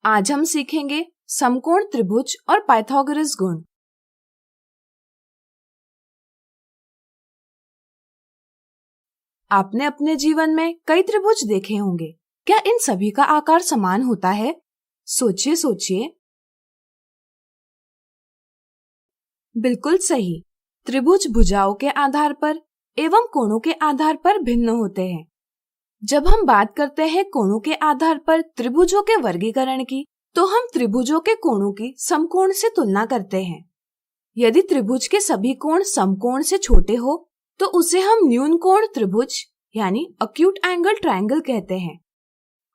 आज हम सीखेंगे समकोण त्रिभुज और पाइथागोरस गुण। आपने अपने जीवन में कई त्रिभुज देखे होंगे। क्या इन सभी का आकार समान होता है? सोचिए सोचिए। बिल्कुल सही। त्रिभुज भुजाओं के आधार पर एवं कोणों के आधार पर भिन्न होते हैं। जब हम बात करते हैं कोणों के आधार पर त्रिभुजों के वर्गीकरण की, तो हम त्रिभुजों के कोणों की समकोण से तुलना करते हैं। यदि त्रिभुज के सभी कोण समकोण से छोटे हो तो उसे हम न्यून कोण त्रिभुज यानी अक्यूट एंगल ट्रायंगल कहते हैं,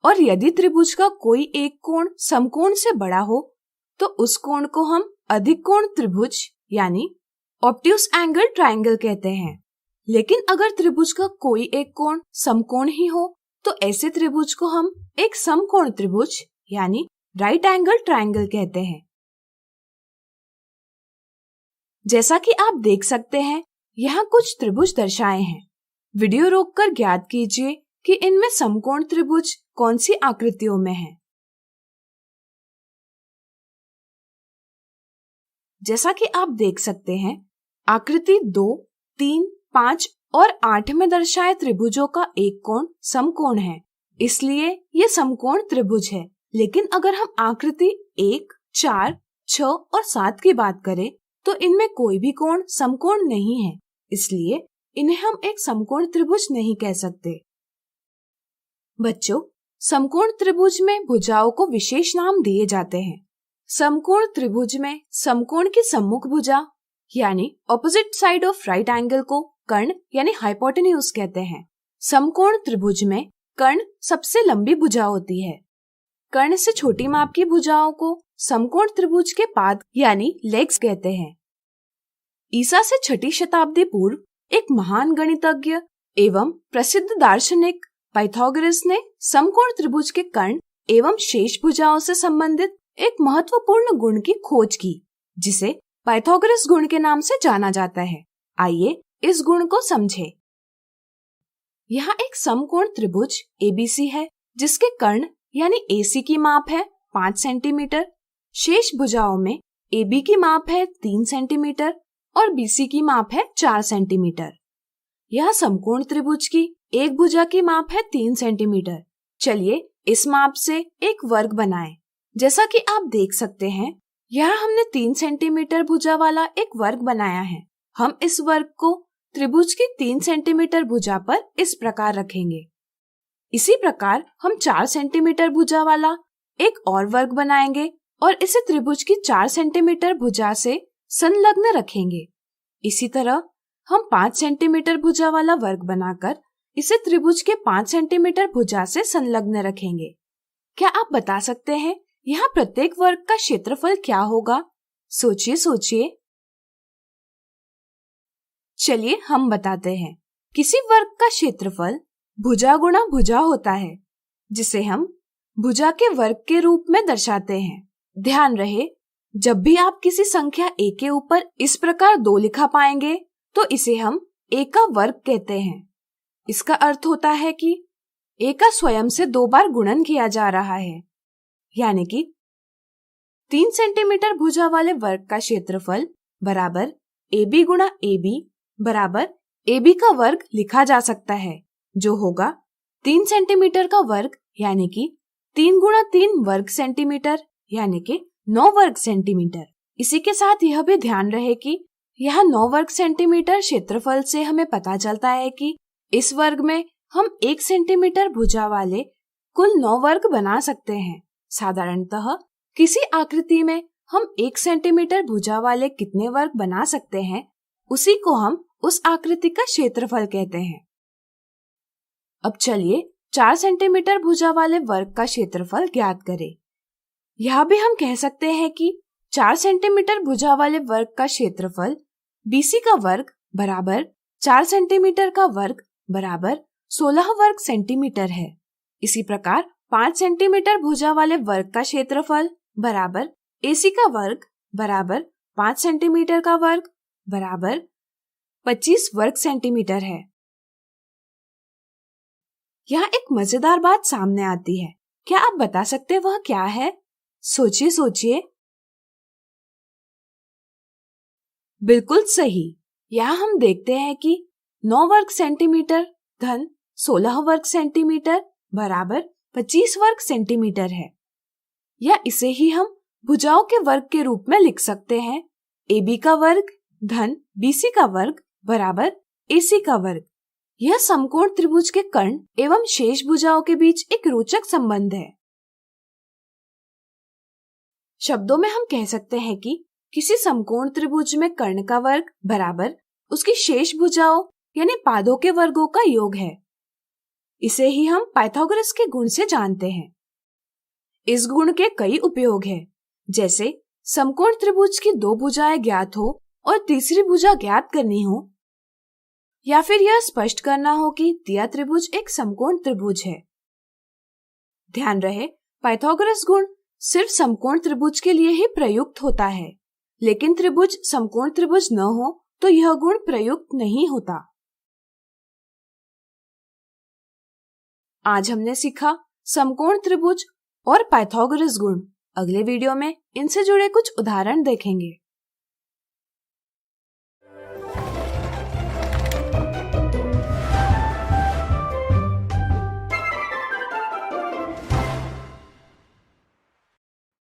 और यदि त्रिभुज का कोई एक कोण समकोण से बड़ा हो तो उस कोण को हम अधिक कोण त्रिभुज यानी ऑब्ट्यूस एंगल ट्रायंगल कहते हैं। लेकिन अगर त्रिभुज का कोई एक कोण समकोण ही हो तो ऐसे त्रिभुज को हम एक समकोण त्रिभुज यानी राइट एंगल ट्रायंगल कहते हैं। जैसा कि आप देख सकते हैं, यहाँ कुछ त्रिभुज दर्शाए हैं। वीडियो रोककर ज्ञात कीजिए कि इनमें समकोण त्रिभुज कौन सी आकृतियों में है। जैसा कि आप देख सकते हैं, आकृति 2, 3, 5 और 8 में दर्शाए त्रिभुजों का एक कोण समकोण है, इसलिए ये समकोण त्रिभुज है। लेकिन अगर हम आकृति 1, 4, 6 और 7 की बात करें तो इनमें कोई भी कोण समकोण नहीं है, इसलिए इन्हें हम एक समकोण त्रिभुज नहीं कह सकते। बच्चों, समकोण त्रिभुज में भुजाओं को विशेष नाम दिए जाते हैं। समकोण त्रिभुज में समकोण की सम्मुख भुजा यानी opposite side of right angle को कर्ण यानी हाइपोटेन्यूज कहते हैं। समकोण त्रिभुज में कर्ण सबसे लंबी भुजा होती है। कर्ण से छोटी माप की भुजाओं को समकोण त्रिभुज के पाद यानी लेग्स कहते हैं। ईसा से 6ठी शताब्दी पूर्व एक महान गणितज्ञ एवं प्रसिद्ध दार्शनिक पाइथागोरस ने समकोण त्रिभुज के कर्ण एवं शेष भुजाओं से संबंधित एक महत्वपूर्ण गुण की खोज की, जिसे पाइथागोरस गुण के नाम से जाना जाता है। आइए इस गुण को समझें। यहाँ एक समकोण त्रिभुज एबीसी है, जिसके कर्ण यानी एसी की माप है 5 सेंटीमीटर, शेष भुजाओं में एबी की माप है 3 सेंटीमीटर और बीसी की माप है 4 सेंटीमीटर। यह समकोण त्रिभुज की एक भुजा की माप है 3 सेंटीमीटर। चलिए इस माप से एक वर्ग बनाएं। जैसा कि आप देख सकते हैं, यहाँ हमने 3 सेंटीमीटर भुजा वाला एक वर्ग बनाया है। हम इस वर्ग को त्रिभुज की 3 सेंटीमीटर भुजा पर इस प्रकार रखेंगे। इसी प्रकार हम 4 सेंटीमीटर भुजा वाला एक और वर्ग बनाएंगे और इसे त्रिभुज की 4 सेंटीमीटर भुजा से संलग्न रखेंगे। इसी तरह हम 5 सेंटीमीटर भुजा वाला वर्ग बनाकर इसे त्रिभुज के 5 सेंटीमीटर भुजा से संलग्न रखेंगे। क्या आप बता सकते हैं यहाँ प्रत्येक वर्ग का क्षेत्रफल क्या होगा? सोचिए सोचिए। चलिए हम बताते हैं। किसी वर्ग का क्षेत्रफल भुजा गुणा भुजा होता है, जिसे हम भुजा के वर्ग के रूप में दर्शाते हैं। ध्यान रहे, जब भी आप किसी संख्या a के ऊपर इस प्रकार 2 लिखा पाएंगे तो इसे हम a का वर्ग कहते हैं। इसका अर्थ होता है कि a का स्वयं से 2 बार गुणन किया जा रहा है, यानी कि 3 सेंटीमीटर भुजा वाले वर्ग का क्षेत्रफल बराबर AB गुणा AB बराबर AB का वर्ग लिखा जा सकता है, जो होगा 3 सेंटीमीटर का वर्ग यानी कि 3 गुणा 3 वर्ग सेंटीमीटर यानी कि 9 वर्ग सेंटीमीटर। इसी के साथ यह भी ध्यान रहे कि यह 9 वर्ग सेंटीमीटर क्षेत्रफल से हमें पता चलता है कि इस वर्ग में हम 1 सेंटीमीटर भुजा वाले कुल 9 वर्ग बना सकते हैं। साधारणतः किसी आकृति में हम 1 सेंटीमीटर भुजा वाले कितने वर्ग बना सकते हैं, उसी को हम उस आकृति का क्षेत्रफल कहते हैं। अब चलिए 4 सेंटीमीटर भुजा वाले वर्ग का क्षेत्रफल ज्ञात करें। यह भी हम कह सकते हैं कि 4 सेंटीमीटर भुजा वाले वर्ग का क्षेत्रफल बीसी का वर्ग बराबर 4 सेंटीमीटर का वर्ग बराबर 16 वर्ग सेंटीमीटर है। इसी प्रकार 5 सेंटीमीटर भुजा वाले वर्ग का क्षेत्रफल बराबर एसी का वर्ग बराबर 5 सेंटीमीटर का वर्ग बराबर 25 वर्ग सेंटीमीटर है। यहाँ एक मजेदार बात सामने आती है। क्या आप बता सकते वह क्या है? सोचिए सोचिए। बिल्कुल सही। यहाँ हम देखते हैं कि 9 वर्ग सेंटीमीटर धन 16 वर्ग सेंटीमीटर बराबर 25 वर्ग सेंटीमीटर है। या इसे ही हम भुजाओं के वर्ग के रूप में लिख सकते हैं। AB का वर्ग धन BC का वर्ग बराबर AC का वर्ग। यह समकोण त्रिभुज के कर्ण एवं शेष भुजाओं के बीच एक रोचक संबंध है। शब्दों में हम कह सकते हैं कि किसी समकोण त्रिभुज में कर्ण का वर्ग बराबर उसकी शेष भुजाओं यानी पादों के वर्गों का योग है। इसे ही हम पाइथागोरस के गुण से जानते हैं। इस गुण के कई उपयोग हैं, जैसे समकोण त्रिभुज की 2 भुजाएं ज्ञात हो और तीसरी भुजा ज्ञात करनी हो, या फिर यह स्पष्ट करना हो कि दिया त्रिभुज एक समकोण त्रिभुज है। ध्यान रहे, पाइथागोरस गुण सिर्फ समकोण त्रिभुज के लिए ही प्रयुक्त होता है, लेकिन त्रिभुज समकोण त्रिभुज न हो तो यह गुण प्रयुक्त नहीं होता। आज हमने सीखा समकोण त्रिभुज और पाइथागोरस गुण। अगले वीडियो में इनसे जुड़े कुछ उदाहरण देखेंगे।